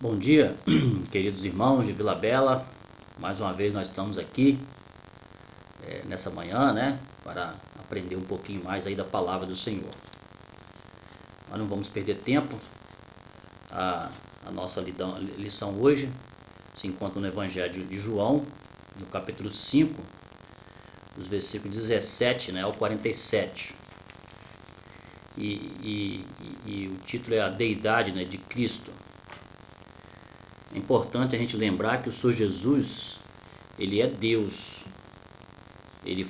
Bom dia, queridos irmãos de Vila Bela. Mais uma vez nós estamos aqui nessa manhã, né, para aprender um pouquinho mais aí da palavra do Senhor. Nós não vamos perder tempo. A nossa lição hoje se encontra no Evangelho de João, no capítulo 5, dos versículos 17, né, ao 47. E o título é a Deidade, né, de Cristo. É importante a gente lembrar que o Senhor Jesus, ele é Deus. Ele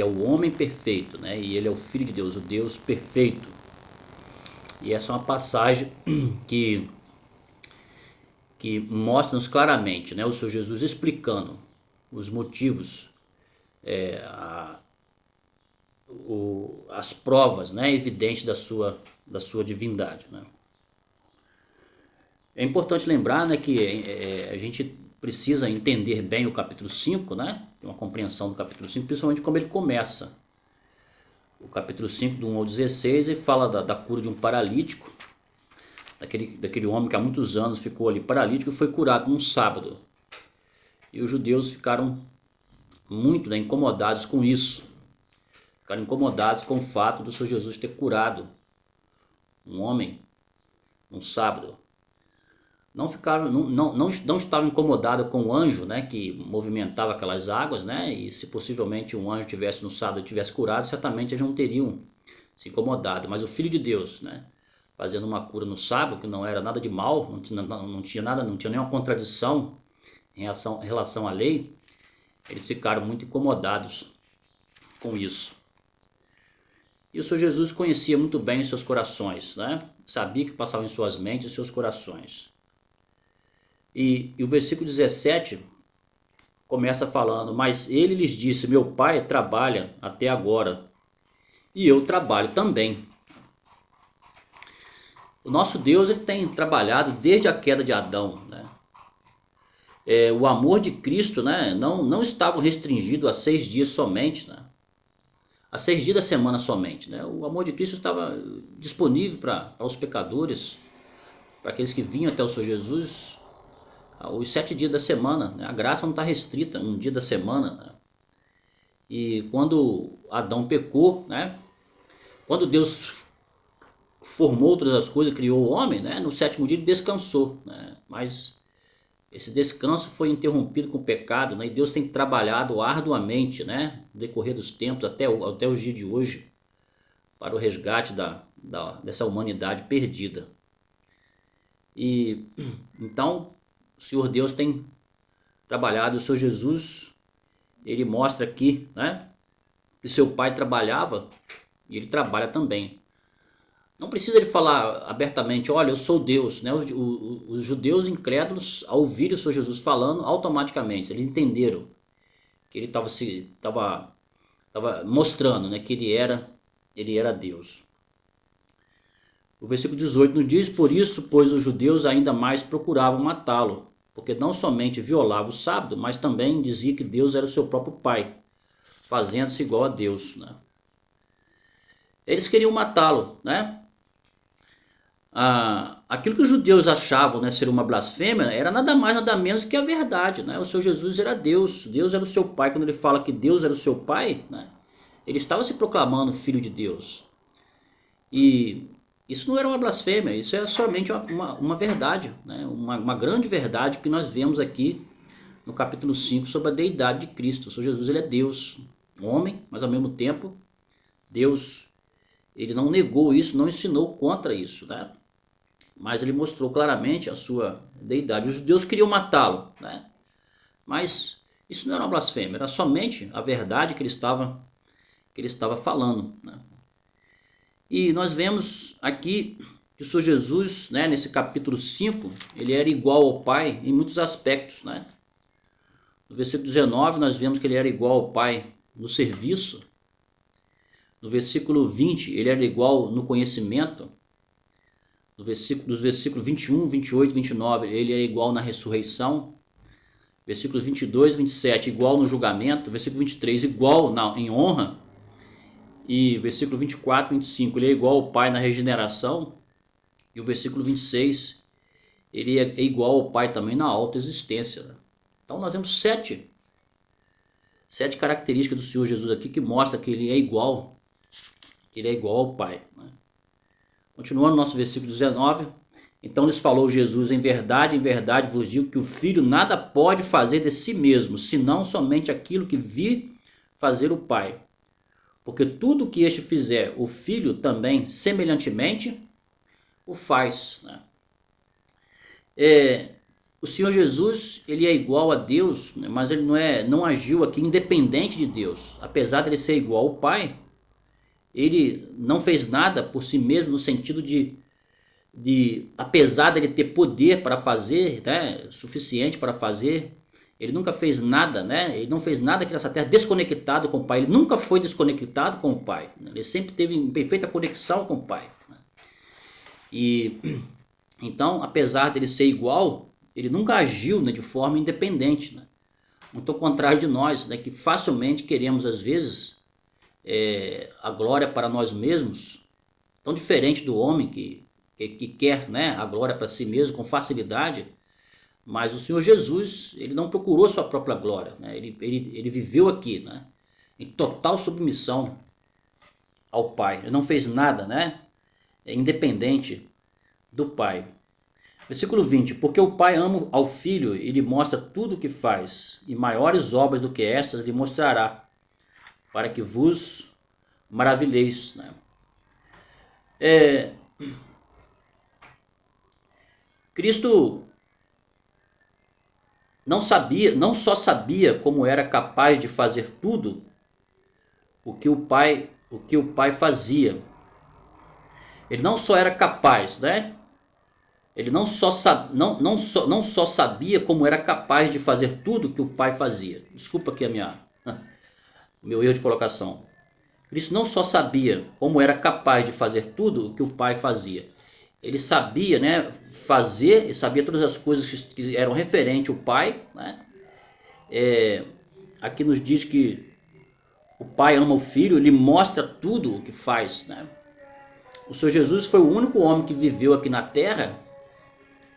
é o homem perfeito, né? E ele é o Filho de Deus, o Deus perfeito. E essa é uma passagem que mostra-nos claramente, né? O Senhor Jesus explicando os motivos, as provas, né? Evidentes da sua divindade, né? É importante lembrar, né, que a gente precisa entender bem o capítulo 5, né? Uma compreensão do capítulo 5, principalmente como ele começa. O capítulo 5, do 1 ao 16, ele fala da cura de um paralítico, daquele homem que há muitos anos ficou ali paralítico e foi curado num sábado. E os judeus ficaram muito, né, incomodados com isso. Ficaram incomodados com o fato do Senhor Jesus ter curado um homem num sábado. Não estavam incomodados com o anjo, né, que movimentava aquelas águas, né, e se possivelmente um anjo tivesse no sábado e tivesse curado, certamente eles não teriam se incomodado. Mas o Filho de Deus, né, fazendo uma cura no sábado, que não era nada de mal, não tinha nenhuma contradição em relação à lei, eles ficaram muito incomodados com isso. E o Senhor Jesus conhecia muito bem os seus corações, né, sabia que passava em suas mentes os seus corações. E o versículo 17 começa falando: mas ele lhes disse, meu pai trabalha até agora e eu trabalho também. O nosso Deus, ele tem trabalhado desde a queda de Adão, né? O amor de Cristo, né, não estava restringido a 6 dias somente, né? A 6 dias da semana somente, né? O amor de Cristo estava disponível para os pecadores, para aqueles que vinham até o Senhor Jesus, os 7 dias da semana, né? A graça não está restrita a um dia da semana, né? E quando Adão pecou, né? Quando Deus formou todas as coisas, criou o homem, né? No 7º dia ele descansou, né? Mas esse descanso foi interrompido com o pecado, né? E Deus tem trabalhado arduamente, né, no decorrer dos tempos até os dias de hoje, para o resgate dessa humanidade perdida. E então o Senhor Deus tem trabalhado. O Senhor Jesus, ele mostra aqui, né, que seu pai trabalhava e ele trabalha também. Não precisa ele falar abertamente, olha, eu sou Deus, né? Os judeus incrédulos, ao ouvir o Senhor Jesus falando, automaticamente eles entenderam que ele estava mostrando, né, que ele era Deus. O versículo 18 nos diz: por isso, pois os judeus ainda mais procuravam matá-lo, porque não somente violava o sábado, mas também dizia que Deus era o seu próprio pai, fazendo-se igual a Deus, né? Eles queriam matá-lo, né? Aquilo que os judeus achavam, né, ser uma blasfêmia era nada mais nada menos que a verdade, né? O Senhor Jesus era Deus, Deus era o seu pai. Quando ele fala que Deus era o seu pai, né, ele estava se proclamando filho de Deus. E isso não era uma blasfêmia, isso é somente uma verdade, né? Uma grande verdade que nós vemos aqui no capítulo 5 sobre a deidade de Cristo. O Senhor Jesus, ele é Deus, homem, mas ao mesmo tempo Deus. Ele não negou isso, não ensinou contra isso, né? Mas ele mostrou claramente a sua deidade. Os judeus queriam matá-lo, né? Mas isso não era uma blasfêmia, era somente a verdade que ele estava falando, né? E nós vemos aqui que o Senhor Jesus, né, nesse capítulo 5, ele era igual ao Pai em muitos aspectos, né? No versículo 19 nós vemos que ele era igual ao Pai no serviço. No versículo 20 ele era igual no conhecimento. Dos versículos 21, 28, 29 ele é igual na ressurreição. Versículos 22, 27 igual no julgamento. Versículo 23 igual em honra. E versículo 24, 25 ele é igual ao Pai na regeneração. E o versículo 26 ele é igual ao Pai também na autoexistência, né? Então nós temos sete características do Senhor Jesus aqui que mostra que ele é igual ao Pai, né? Continuando nosso versículo 19, então lhes falou Jesus: em verdade vos digo que o Filho nada pode fazer de si mesmo, senão somente aquilo que vir fazer o Pai. Porque tudo que este fizer, o Filho também semelhantemente o faz, né? O Senhor Jesus, ele é igual a Deus, né? Mas ele não agiu aqui independente de Deus. Apesar de ele ser igual ao Pai, ele não fez nada por si mesmo, no sentido de apesar de ele ter poder para fazer, né, suficiente para fazer, ele nunca fez nada, né? Ele não fez nada aqui nessa terra desconectado com o Pai. Ele nunca foi desconectado com o Pai, né? Ele sempre teve em perfeita conexão com o Pai, né? E então, apesar dele ser igual, ele nunca agiu, né, de forma independente, né? Muito ao contrário de nós, né, que facilmente queremos às vezes a glória para nós mesmos, tão diferente do homem que quer, né, a glória para si mesmo com facilidade. Mas o Senhor Jesus, ele não procurou sua própria glória, né? Ele viveu aqui, né, em total submissão ao Pai. Ele não fez nada, né, independente do Pai. Versículo 20, porque o Pai ama ao Filho e lhe mostra tudo o que faz, e maiores obras do que essas lhe mostrará, para que vos maravilheis, né? Cristo não só sabia como era capaz de fazer tudo o que o Pai fazia. Ele não só era capaz, né? Ele não só sabia como era capaz de fazer tudo o que o Pai fazia. Desculpa aqui meu erro de colocação. Cristo não só sabia como era capaz de fazer tudo o que o Pai fazia. Ele sabia, né, fazer, ele sabia todas as coisas que eram referentes ao Pai, né? Aqui nos diz que o Pai ama o Filho, ele mostra tudo o que faz, né? O Senhor Jesus foi o único homem que viveu aqui na terra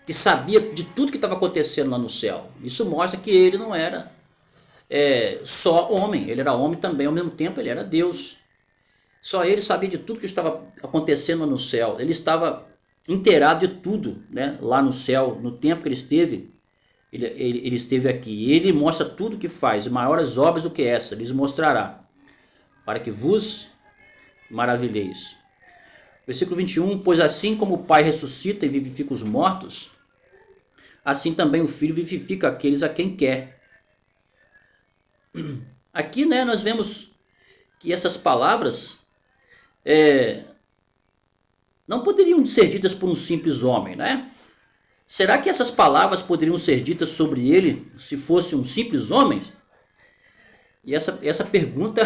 que sabia de tudo que estava acontecendo lá no céu. Isso mostra que ele não era só homem, ele era homem também, ao mesmo tempo ele era Deus. Só ele sabia de tudo que estava acontecendo no céu. Ele estava inteirado de tudo, né, lá no céu, no tempo que ele esteve. Ele esteve aqui. Ele mostra tudo que faz, maiores obras do que essa, lhes mostrará, para que vos maravilheis. Versículo 21, pois assim como o Pai ressuscita e vivifica os mortos, assim também o Filho vivifica aqueles a quem quer. Aqui, né, nós vemos que essas palavras não poderiam ser ditas por um simples homem, né? Será que essas palavras poderiam ser ditas sobre ele se fosse um simples homem? E essa pergunta,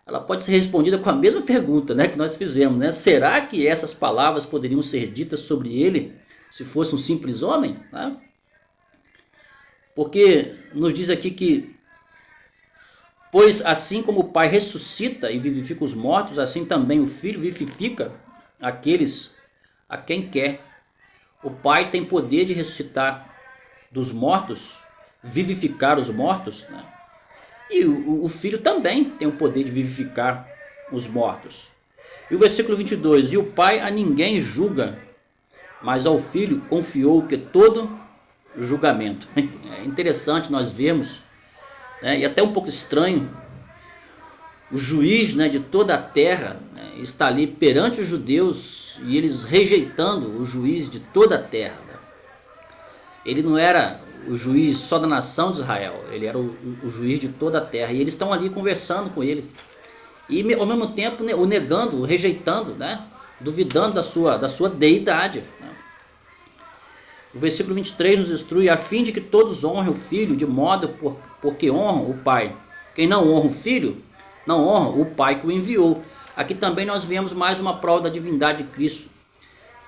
ela pode ser respondida com a mesma pergunta, né, que nós fizemos, né? Será que essas palavras poderiam ser ditas sobre ele se fosse um simples homem, né? Porque nos diz aqui que, pois assim como o Pai ressuscita e vivifica os mortos, assim também o Filho vivifica aqueles a quem quer. O Pai tem poder de ressuscitar dos mortos, vivificar os mortos, né? E o Filho também tem o poder de vivificar os mortos. E o versículo 22, e o Pai a ninguém julga, mas ao Filho confiou que todo julgamento. É interessante nós vermos, né, e até um pouco estranho, o juiz, né, de toda a terra, né, está ali perante os judeus e eles rejeitando o juiz de toda a terra, né? Ele não era o juiz só da nação de Israel, ele era o juiz de toda a terra, e eles estão ali conversando com ele e ao mesmo tempo, né, o negando, o rejeitando, né, duvidando da sua deidade, né? O versículo 23 nos instrui a fim de que todos honrem o Filho de modo porque honram o Pai. Quem não honra o Filho não honra o Pai que o enviou. Aqui também nós vemos mais uma prova da divindade de Cristo.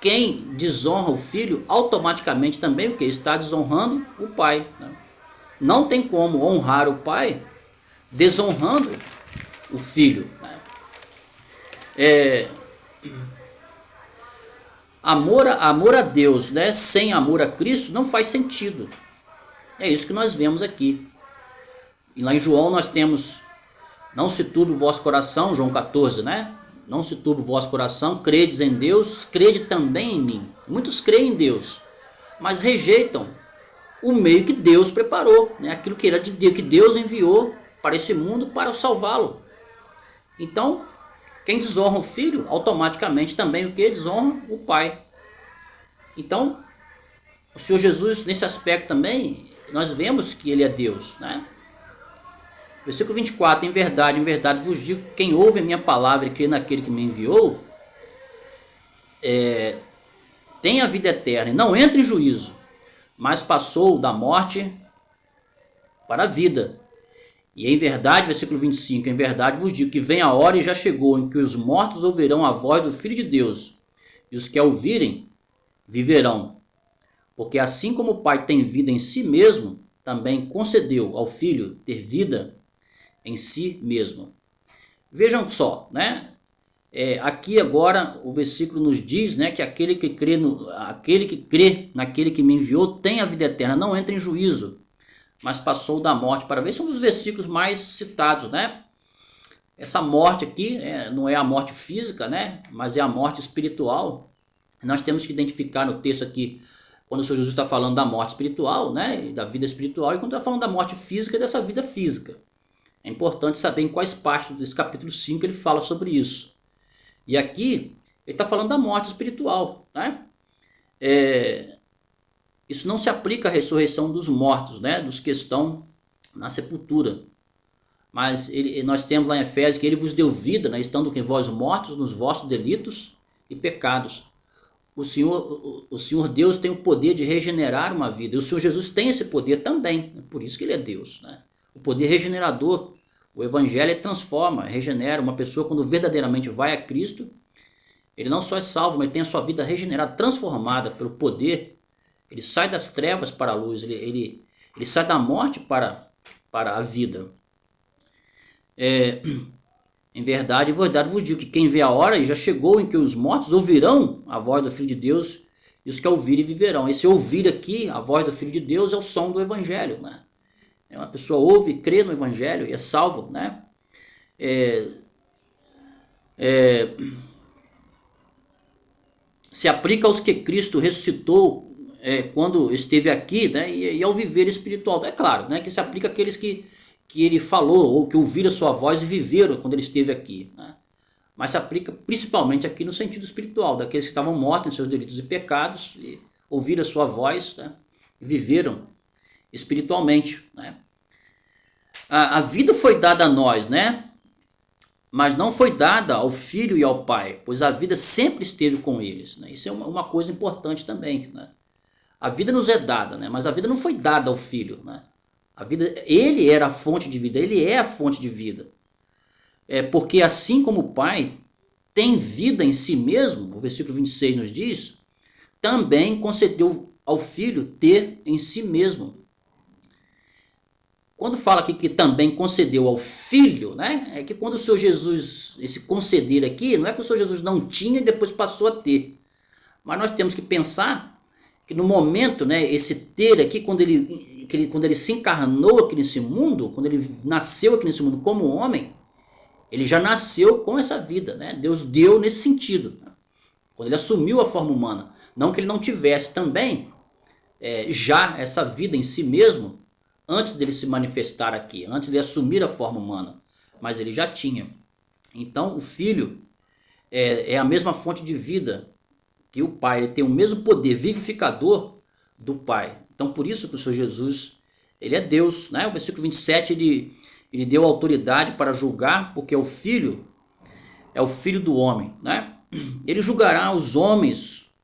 Quem desonra o Filho, automaticamente também o que? Está desonrando o Pai, né? Não tem como honrar o Pai desonrando o Filho, né? amor a Deus, né, sem amor a Cristo não faz sentido. É isso que nós vemos aqui. E lá em João nós temos: não se turbe o vosso coração, João 14, né? Não se turbe o vosso coração, credes em Deus, crede também em mim. Muitos creem em Deus, mas rejeitam o meio que Deus preparou, né? Aquilo que era de Deus, que Deus enviou para esse mundo para salvá-lo. Então, quem desonra o filho, automaticamente também o que? Desonra o pai. Então, o Senhor Jesus, nesse aspecto também, nós vemos que ele é Deus, né? Versículo 24: em verdade vos digo, quem ouve a minha palavra e crê naquele que me enviou, tem a vida eterna e não entra em juízo, mas passou da morte para a vida. E em verdade, versículo 25, em verdade vos digo que vem a hora e já chegou em que os mortos ouvirão a voz do Filho de Deus, e os que a ouvirem viverão. Porque assim como o Pai tem vida em si mesmo, também concedeu ao Filho ter vida em si mesmo. Vejam só, né? Aqui agora o versículo nos diz, né, que aquele que crê naquele que me enviou tem a vida eterna, não entra em juízo, mas passou da morte para a vida. Esse é um dos versículos mais citados, né? Essa morte aqui não é a morte física, né, mas é a morte espiritual. Nós temos que identificar no texto aqui, quando o Senhor Jesus está falando da morte espiritual, né, da vida espiritual, e quando está falando da morte física, dessa vida física. É importante saber em quais partes desse capítulo 5 ele fala sobre isso. E aqui ele está falando da morte espiritual, né? Isso não se aplica à ressurreição dos mortos, né, dos que estão na sepultura. Mas nós temos lá em Efésios que ele vos deu vida, né, estando com vós mortos nos vossos delitos e pecados. O Senhor Deus tem o poder de regenerar uma vida. E o Senhor Jesus tem esse poder também. Por isso que ele é Deus, né? O poder regenerador. O Evangelho transforma, regenera. Uma pessoa, quando verdadeiramente vai a Cristo, ele não só é salvo, mas tem a sua vida regenerada, transformada pelo poder. Ele sai das trevas para a luz. Ele sai da morte para a vida. Em verdade vos digo que quem vê a hora e já chegou em que os mortos ouvirão a voz do Filho de Deus, e os que a ouvirem viverão. Esse ouvir aqui, a voz do Filho de Deus, é o som do Evangelho, né? Uma pessoa ouve, crê no Evangelho e é salvo, né? Se aplica aos que Cristo ressuscitou quando esteve aqui, né? E ao viver espiritual. É claro, né, que se aplica àqueles que ele falou ou que ouviram a sua voz e viveram quando ele esteve aqui, né? Mas se aplica principalmente aqui no sentido espiritual, daqueles que estavam mortos em seus delitos e pecados e ouviram a sua voz, né, e viveram espiritualmente, né? A vida foi dada a nós, né? Mas não foi dada ao Filho e ao Pai, pois a vida sempre esteve com eles, né? Isso é uma coisa importante também, né? A vida nos é dada, né? Mas a vida não foi dada ao Filho, né? A vida, ele era a fonte de vida, ele é a fonte de vida. Porque assim como o Pai tem vida em si mesmo, o versículo 26 nos diz, também concedeu ao Filho ter em si mesmo. Quando fala aqui que também concedeu ao Filho, né? É que quando o Senhor Jesus, esse conceder aqui, não é que o Senhor Jesus não tinha e depois passou a ter. Mas nós temos que pensar que no momento, né, esse ter aqui, quando ele se encarnou aqui nesse mundo, quando ele nasceu aqui nesse mundo como homem, ele já nasceu com essa vida, né? Deus deu nesse sentido, né? Quando ele assumiu a forma humana. Não que ele não tivesse também já essa vida em si mesmo, antes dele se manifestar aqui, antes de assumir a forma humana, mas ele já tinha. Então o Filho é a mesma fonte de vida que o Pai, ele tem o mesmo poder vivificador do Pai. Então por isso que o Senhor Jesus, ele é Deus, né? O versículo 27, ele deu autoridade para julgar, porque o Filho é o Filho do homem, né? Ele julgará os homens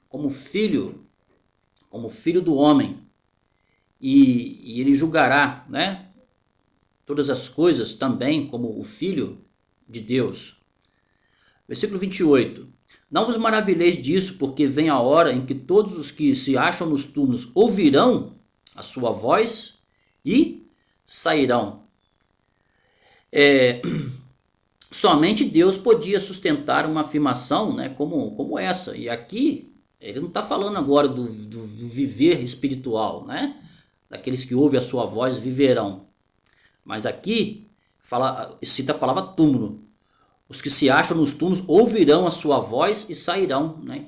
como filho do homem. E ele julgará, né, todas as coisas também como o Filho de Deus. Versículo 28. Não vos maravilheis disso, porque vem a hora em que todos os que se acham nos túmulos ouvirão a sua voz e sairão. somente Deus podia sustentar uma afirmação, né, como essa. E aqui ele não está falando agora do viver espiritual, né? Daqueles que ouvem a sua voz viverão. Mas aqui cita a palavra túmulo. Os que se acham nos túmulos ouvirão a sua voz e sairão, né?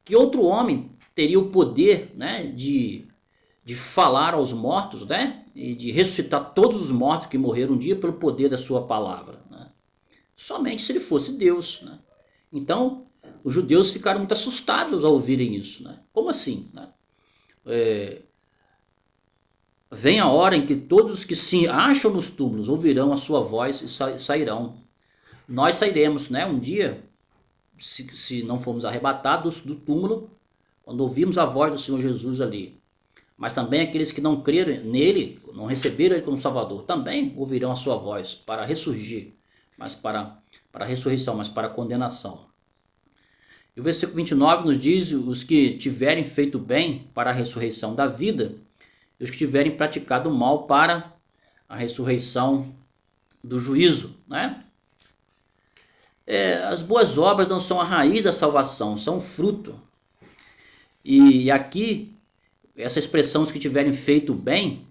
Que outro homem teria o poder, né, de falar aos mortos, né? E de ressuscitar todos os mortos que morreram um dia pelo poder da sua palavra, né? Somente se ele fosse Deus, né? Então, os judeus ficaram muito assustados ao ouvirem isso, né? Como assim, né? Vem a hora em que todos os que se acham nos túmulos ouvirão a sua voz e sairão. Nós sairemos, né? Um dia, se não formos arrebatados do túmulo, quando ouvirmos a voz do Senhor Jesus ali. Mas também aqueles que não creram nele, não receberam ele como Salvador, também ouvirão a sua voz para ressurgir, mas para a ressurreição, mas para a condenação. E o versículo 29 nos diz: os que tiverem feito bem para a ressurreição da vida, e os que tiverem praticado mal para a ressurreição do juízo, né? As boas obras não são a raiz da salvação, são o fruto. E aqui, essa expressão, os que tiverem feito bem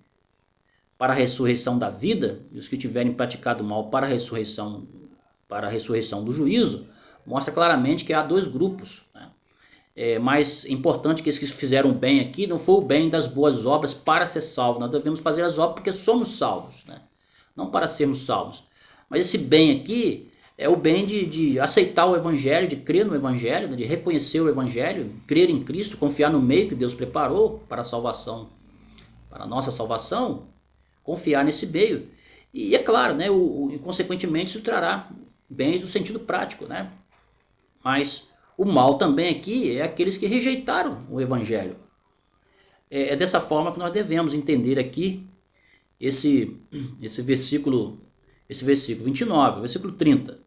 para a ressurreição da vida, e os que tiverem praticado mal para a ressurreição do juízo, mostra claramente que há dois grupos, né? Mais importante que esses que fizeram bem aqui não foi o bem das boas obras para ser salvo. Nós devemos fazer as obras porque somos salvos, né? Não para sermos salvos. Mas esse bem aqui é o bem de aceitar o Evangelho, de crer no Evangelho, né? De reconhecer o Evangelho, crer em Cristo, confiar no meio que Deus preparou para a salvação, para a nossa salvação, confiar nesse meio. E é claro, né? Consequentemente isso trará bens no sentido prático, né? Mas o mal também aqui é aqueles que rejeitaram o Evangelho. É dessa forma que nós devemos entender aqui esse versículo 29, versículo 30.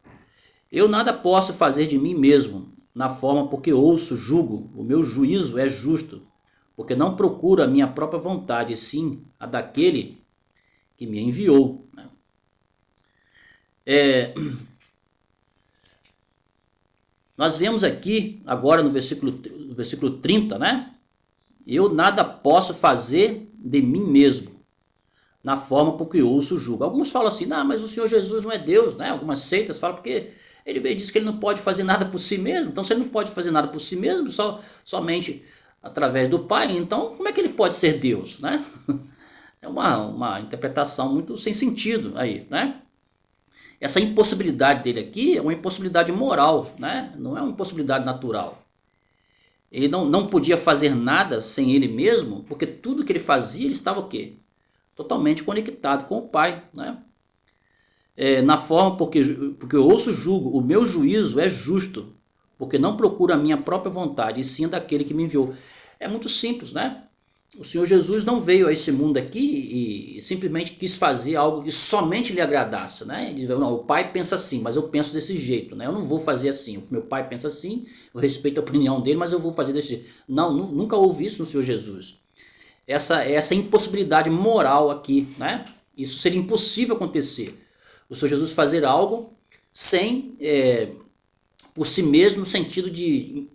Eu nada posso fazer de mim mesmo, na forma porque ouço, julgo, o meu juízo é justo, porque não procuro a minha própria vontade, sim a daquele que me enviou. Nós vemos aqui, agora no versículo 30, né? Eu nada posso fazer de mim mesmo, na forma porque ouço, julgo. Alguns falam assim, não, mas o Senhor Jesus não é Deus, né? Algumas seitas falam porque ele veio e disse que ele não pode fazer nada por si mesmo. Então, se ele não pode fazer nada por si mesmo, somente através do Pai, então como é que ele pode ser Deus, né? É uma interpretação muito sem sentido aí, né? Essa impossibilidade dele aqui é uma impossibilidade moral, né? Não é uma impossibilidade natural. Ele não podia fazer nada sem ele mesmo, porque tudo que ele fazia, ele estava o quê? Totalmente conectado com o Pai, né? Na forma porque eu ouço, julgo, o meu juízo é justo, porque não procuro a minha própria vontade, e sim daquele que me enviou. É muito simples, né? O Senhor Jesus não veio a esse mundo aqui e simplesmente quis fazer algo que somente lhe agradasse, né? Ele diz, não, o Pai pensa assim, mas eu penso desse jeito, né? Eu não vou fazer assim. O meu Pai pensa assim, eu respeito a opinião dele, mas eu vou fazer desse jeito. Não, nunca houve isso no Senhor Jesus. Essa impossibilidade moral aqui, né? Isso seria impossível acontecer. O Senhor Jesus fazer algo sem, por si mesmo, no sentido de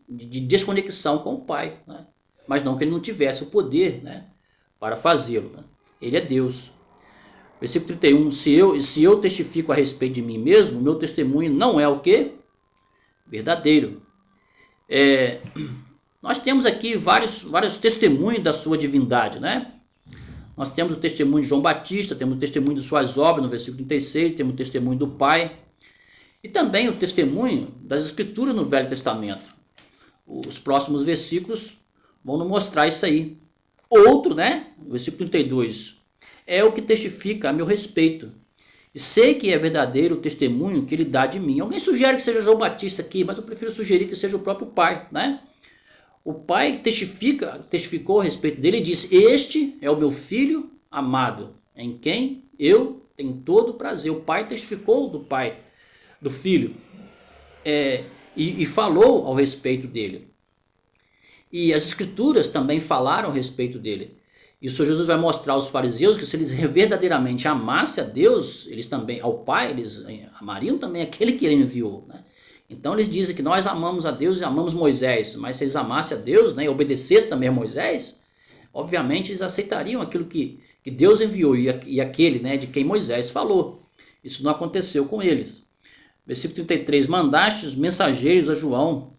desconexão com o Pai, né? Mas não que ele não tivesse o poder, né, para fazê-lo, né? Ele é Deus. Versículo 31, se eu testifico a respeito de mim mesmo, meu testemunho não é o quê? Verdadeiro. Nós temos aqui vários testemunhos da sua divindade, né? Nós temos o testemunho de João Batista, temos o testemunho de suas obras, no versículo 36, temos o testemunho do Pai, e também o testemunho das Escrituras no Velho Testamento. Os próximos versículos vão nos mostrar isso aí. Outro, né? O versículo 32, é o que testifica a meu respeito. E sei que é verdadeiro o testemunho que ele dá de mim. Alguém sugere que seja João Batista aqui, mas eu prefiro sugerir que seja o próprio Pai, né? O Pai testificou a respeito dele e disse, este é o meu Filho amado, em quem eu tenho todo prazer. O Pai testificou do Filho, e falou ao respeito dele. E as Escrituras também falaram a respeito dele. E o Senhor Jesus vai mostrar aos fariseus que se eles verdadeiramente amassem a Deus, eles também, ao Pai, eles amariam também aquele que ele enviou, né? Então eles dizem que nós amamos a Deus e amamos Moisés, mas se eles amassem a Deus, né, e obedecessem também a Moisés, obviamente eles aceitariam aquilo que Deus enviou e aquele, né, de quem Moisés falou. Isso não aconteceu com eles. Versículo 33, mandaste os mensageiros a João,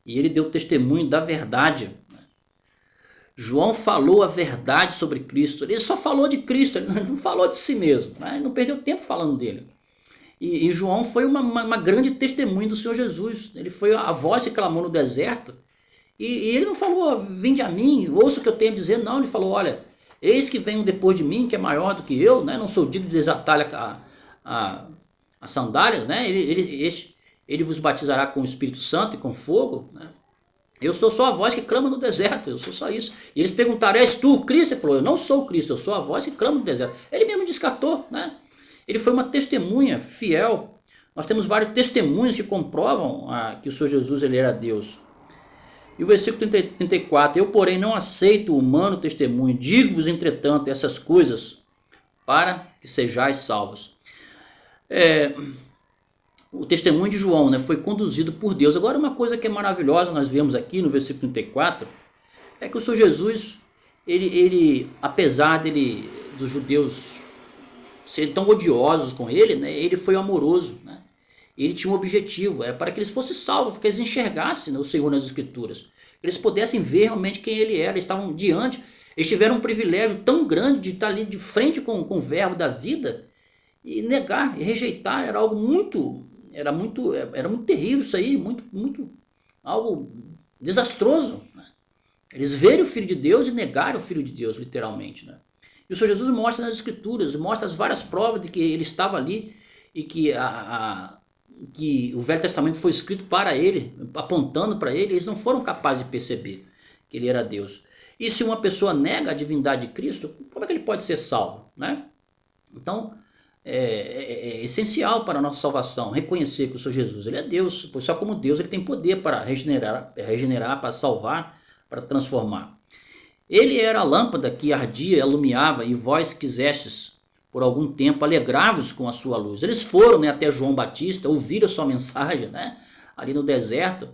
e ele deu testemunho da verdade. João falou a verdade sobre Cristo, ele só falou de Cristo, ele não falou de si mesmo, né? Ele não perdeu tempo falando dele. E João foi uma grande testemunha do Senhor Jesus, ele foi a voz que clamou no deserto, e ele não falou, vinde a mim, ouça o que eu tenho a dizer, não, ele falou, olha, eis que vem um depois de mim, que é maior do que eu, né? Não sou digno de desatar as sandálias, né? Ele vos batizará com o Espírito Santo e com fogo, né? Eu sou só a voz que clama no deserto, eu sou só isso. E eles perguntaram, és tu o Cristo? Ele falou, eu não sou o Cristo, eu sou a voz que clama no deserto. Ele mesmo descartou, né? Ele foi uma testemunha fiel. Nós temos vários testemunhos que comprovam que o Senhor Jesus ele era Deus. E o versículo 34, eu porém não aceito o humano testemunho, digo-vos entretanto essas coisas para que sejais salvos. O testemunho de João, né, foi conduzido por Deus. Agora uma coisa que é maravilhosa, nós vemos aqui no versículo 34, é que o Senhor Jesus, ele apesar dos judeus serem tão odiosos com ele, né, ele foi amoroso, né? Ele tinha um objetivo, para que eles fossem salvos, para que eles enxergassem, né, o Senhor nas Escrituras, que eles pudessem ver realmente quem ele era. Eles estavam diante, eles tiveram um privilégio tão grande de estar ali de frente com o verbo da vida, e negar e rejeitar era algo era muito terrível isso aí, muito algo desastroso, né? Eles verem o Filho de Deus e negarem o Filho de Deus, literalmente, né? E o Senhor Jesus mostra nas Escrituras, mostra as várias provas de que ele estava ali e que que o Velho Testamento foi escrito para ele, apontando para ele. Eles não foram capazes de perceber que ele era Deus. E se uma pessoa nega a divindade de Cristo, como é que ele pode ser salvo, né? Então, é essencial para a nossa salvação reconhecer que o Senhor Jesus ele é Deus, pois só como Deus ele tem poder para regenerar, para salvar, para transformar. Ele era a lâmpada que ardia e alumiava, e vós quisestes por algum tempo alegrar-vos com a sua luz. Eles foram, né, até João Batista, ouviram a sua mensagem, né, ali no deserto,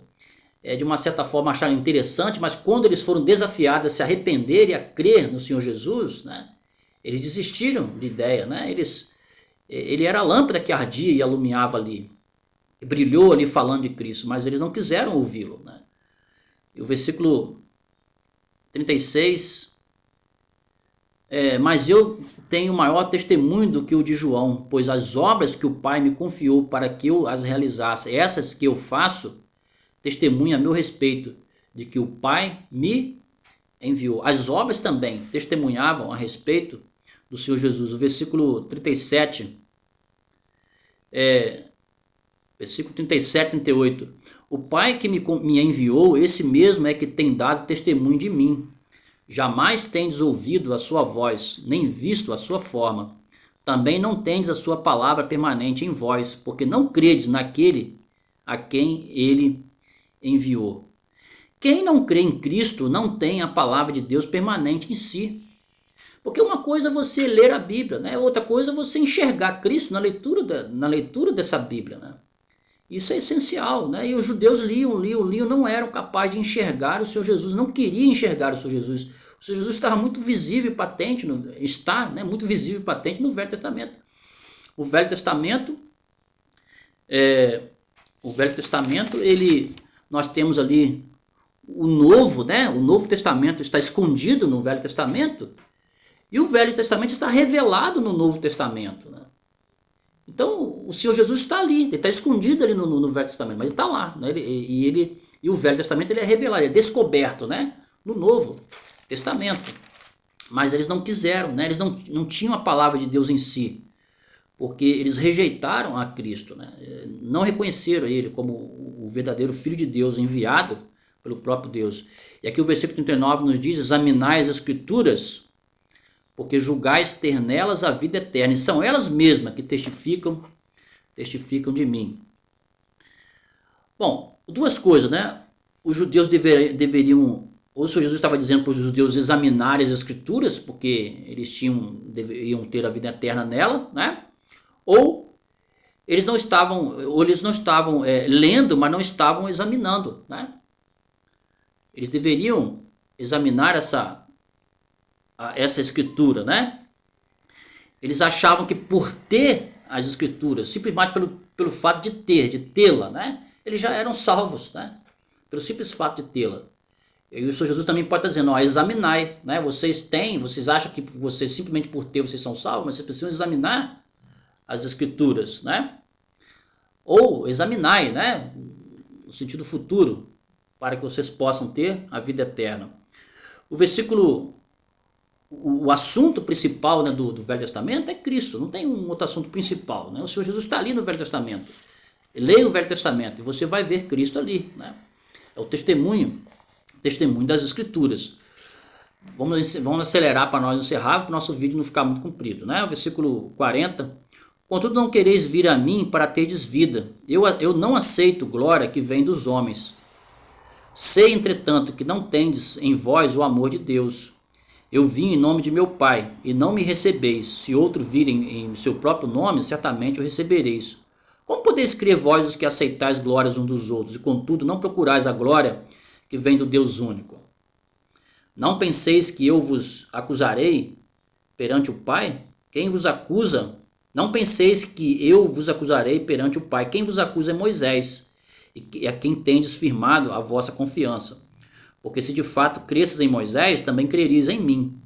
de uma certa forma acharam interessante, mas quando eles foram desafiados a se arrepender e a crer no Senhor Jesus, né, eles desistiram de ideia, né? Ele era a lâmpada que ardia e alumiava ali, e brilhou ali falando de Cristo, mas eles não quiseram ouvi-lo, né? E o versículo 36, mas eu tenho maior testemunho do que o de João, pois as obras que o Pai me confiou para que eu as realizasse, essas que eu faço, testemunham a meu respeito de que o Pai me enviou. As obras também testemunhavam a respeito do Senhor Jesus. O versículo 37, versículo 37, 38. O Pai que me enviou, esse mesmo é que tem dado testemunho de mim. Jamais tendes ouvido a sua voz, nem visto a sua forma. Também não tendes a sua palavra permanente em vós, porque não credes naquele a quem ele enviou. Quem não crê em Cristo não tem a palavra de Deus permanente em si. Porque uma coisa é você ler a Bíblia, né? Outra coisa é você enxergar Cristo na leitura dessa Bíblia, né? Isso é essencial, né? E os judeus liam, não eram capazes de enxergar o Senhor Jesus, não queriam enxergar o Senhor Jesus. O Senhor Jesus estava muito visível e patente, muito visível e patente no Velho Testamento. O Velho Testamento, nós temos ali o Novo, né? O Novo Testamento está escondido no Velho Testamento, e o Velho Testamento está revelado no Novo Testamento, né? Então, o Senhor Jesus está ali, ele está escondido ali no Velho Testamento, mas ele está lá, né? E o Velho Testamento ele é revelado, ele é descoberto, né? No Novo Testamento. Mas eles não quiseram, né? Eles não tinham a palavra de Deus em si, porque eles rejeitaram a Cristo, né? Não reconheceram ele como o verdadeiro Filho de Deus enviado pelo próprio Deus. E aqui o versículo 39 nos diz: examinai as Escrituras, porque julgais ter nelas a vida eterna, e são elas mesmas que testificam de mim. Bom, duas coisas, né? Os judeus deveriam ou o Senhor Jesus estava dizendo para os judeus examinarem as escrituras, porque eles deveriam ter a vida eterna nela, né? Ou eles não estavam lendo, mas não estavam examinando, né? Eles deveriam examinar essa escritura, né? Eles achavam que por ter as escrituras, simplesmente pelo fato de tê-la, né? Eles já eram salvos, né? Pelo simples fato de tê-la. E o Senhor Jesus também pode estar dizendo, examinai, né? Vocês acham que vocês simplesmente por ter vocês são salvos, mas vocês precisam examinar as escrituras, né? Ou examinai, né? No sentido futuro, para que vocês possam ter a vida eterna. O assunto principal, né, do Velho Testamento é Cristo, não tem um outro assunto principal, né? O Senhor Jesus está ali no Velho Testamento. Leia o Velho Testamento e você vai ver Cristo ali, né? É o testemunho das Escrituras. Vamos acelerar para nós encerrar, para o nosso vídeo não ficar muito comprido, né? O versículo 40. Contudo não quereis vir a mim para terdes vida. Eu não aceito glória que vem dos homens. Sei, entretanto, que não tendes em vós o amor de Deus. Eu vim em nome de meu Pai, e não me recebeis. Se outro vir em seu próprio nome, certamente o recebereis. Como podeis crer vós os que aceitais glórias uns dos outros, e contudo não procurais a glória que vem do Deus único? Não penseis que eu vos acusarei perante o Pai? Quem vos acusa? Não penseis que eu vos acusarei perante o Pai. Quem vos acusa é Moisés, e a quem tendes firmado a vossa confiança. Porque se de fato cresces em Moisés, também crereis em mim,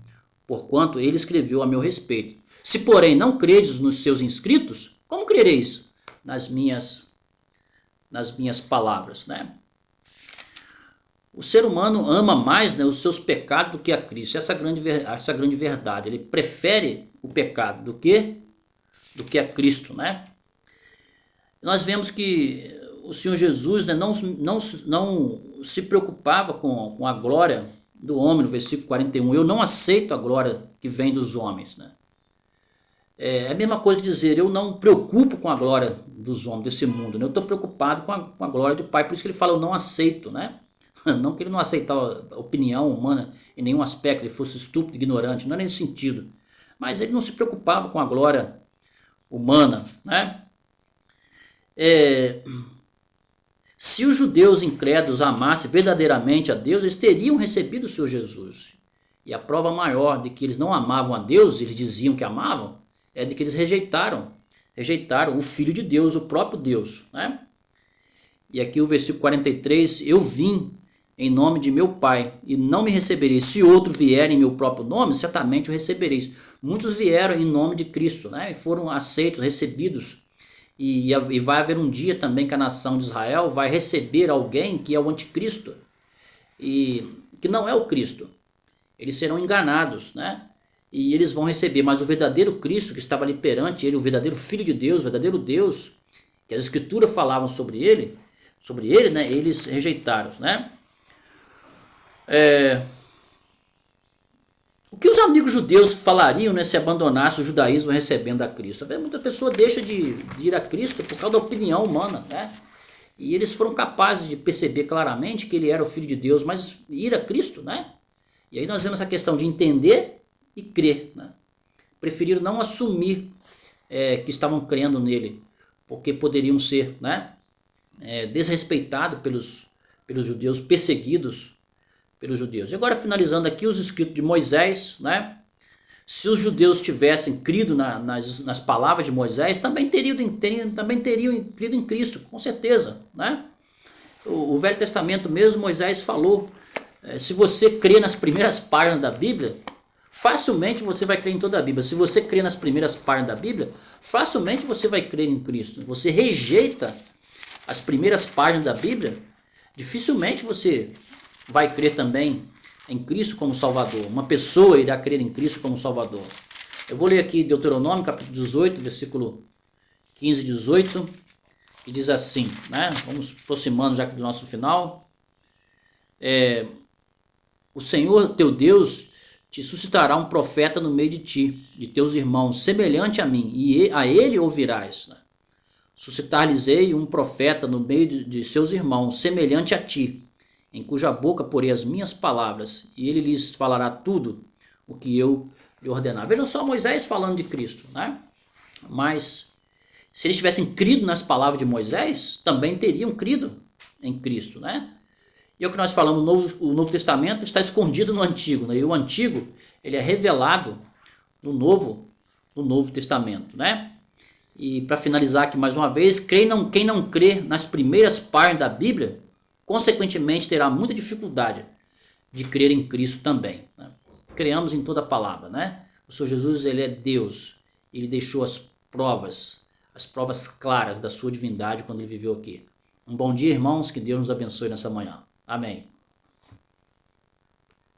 porquanto ele escreveu a meu respeito. Se porém não credes nos seus inscritos, como crereis nas minhas palavras, né? O ser humano ama mais, né, os seus pecados do que a Cristo. Essa é a grande verdade. Ele prefere o pecado do que a Cristo, né? Nós vemos que o Senhor Jesus, né, não se preocupava com a glória do homem, no versículo 41. Eu não aceito a glória que vem dos homens, né? É a mesma coisa de dizer, eu não me preocupo com a glória dos homens, desse mundo, né? Eu estou preocupado com a glória do Pai. Por isso que ele fala, eu não aceito, né? Não que ele não aceitava a opinião humana em nenhum aspecto, ele fosse estúpido, ignorante, não é nesse sentido. Mas ele não se preocupava com a glória humana, né? Se os judeus incrédulos amassem verdadeiramente a Deus, eles teriam recebido o Senhor Jesus. E a prova maior de que eles não amavam a Deus, eles diziam que amavam, é de que eles rejeitaram o Filho de Deus, o próprio Deus, né? E aqui o versículo 43, eu vim em nome de meu Pai, e não me recebereis. Se outro vier em meu próprio nome, certamente o recebereis. Muitos vieram em nome de Cristo, né? E foram aceitos, recebidos. E vai haver um dia também que a nação de Israel vai receber alguém que é o anticristo, e que não é o Cristo. Eles serão enganados, né? E eles vão receber, mas o verdadeiro Cristo que estava ali perante ele, o verdadeiro Filho de Deus, o verdadeiro Deus, que as Escrituras falavam sobre ele, né? Eles rejeitaram, né? O que os amigos judeus falariam, né, se abandonasse o judaísmo recebendo a Cristo? Muita pessoa deixa de ir a Cristo por causa da opinião humana, né? E eles foram capazes de perceber claramente que ele era o Filho de Deus, mas ir a Cristo, né? E aí nós vemos essa questão de entender e crer, né? Preferiram não assumir que estavam crendo nele, porque poderiam ser, né, desrespeitados pelos judeus, perseguidos pelos judeus. E agora, finalizando aqui os escritos de Moisés, né? Se os judeus tivessem crido nas palavras de Moisés, também teriam crido em Cristo, com certeza, né? O Velho Testamento mesmo, Moisés falou, se você crê nas primeiras páginas da Bíblia, facilmente você vai crer em toda a Bíblia. Se você crê nas primeiras páginas da Bíblia, facilmente você vai crer em Cristo. Você rejeita as primeiras páginas da Bíblia, dificilmente você vai crer também em Cristo como Salvador. Uma pessoa irá crer em Cristo como Salvador. Eu vou ler aqui Deuteronômio, capítulo 18, versículo 15 e 18, que diz assim, né? Vamos aproximando já do nosso final. O Senhor teu Deus te suscitará um profeta no meio de ti, de teus irmãos, semelhante a mim, e a ele ouvirás, né? Suscitar-lhes-ei um profeta no meio de seus irmãos, semelhante a ti, em cuja boca porei as minhas palavras, e ele lhes falará tudo o que eu lhe ordenar. Vejam só Moisés falando de Cristo, né? Mas se eles tivessem crido nas palavras de Moisés, também teriam crido em Cristo, né? E é o que nós falamos, o Novo Testamento está escondido no Antigo, né? E o Antigo, ele é revelado no Novo Testamento, né? E para finalizar aqui mais uma vez, quem não crê nas primeiras páginas da Bíblia, consequentemente terá muita dificuldade de crer em Cristo também, né? Creamos em toda a palavra, né? O Senhor Jesus, ele é Deus, ele deixou as provas claras da sua divindade quando ele viveu aqui. Um bom dia, irmãos, que Deus nos abençoe nessa manhã. Amém.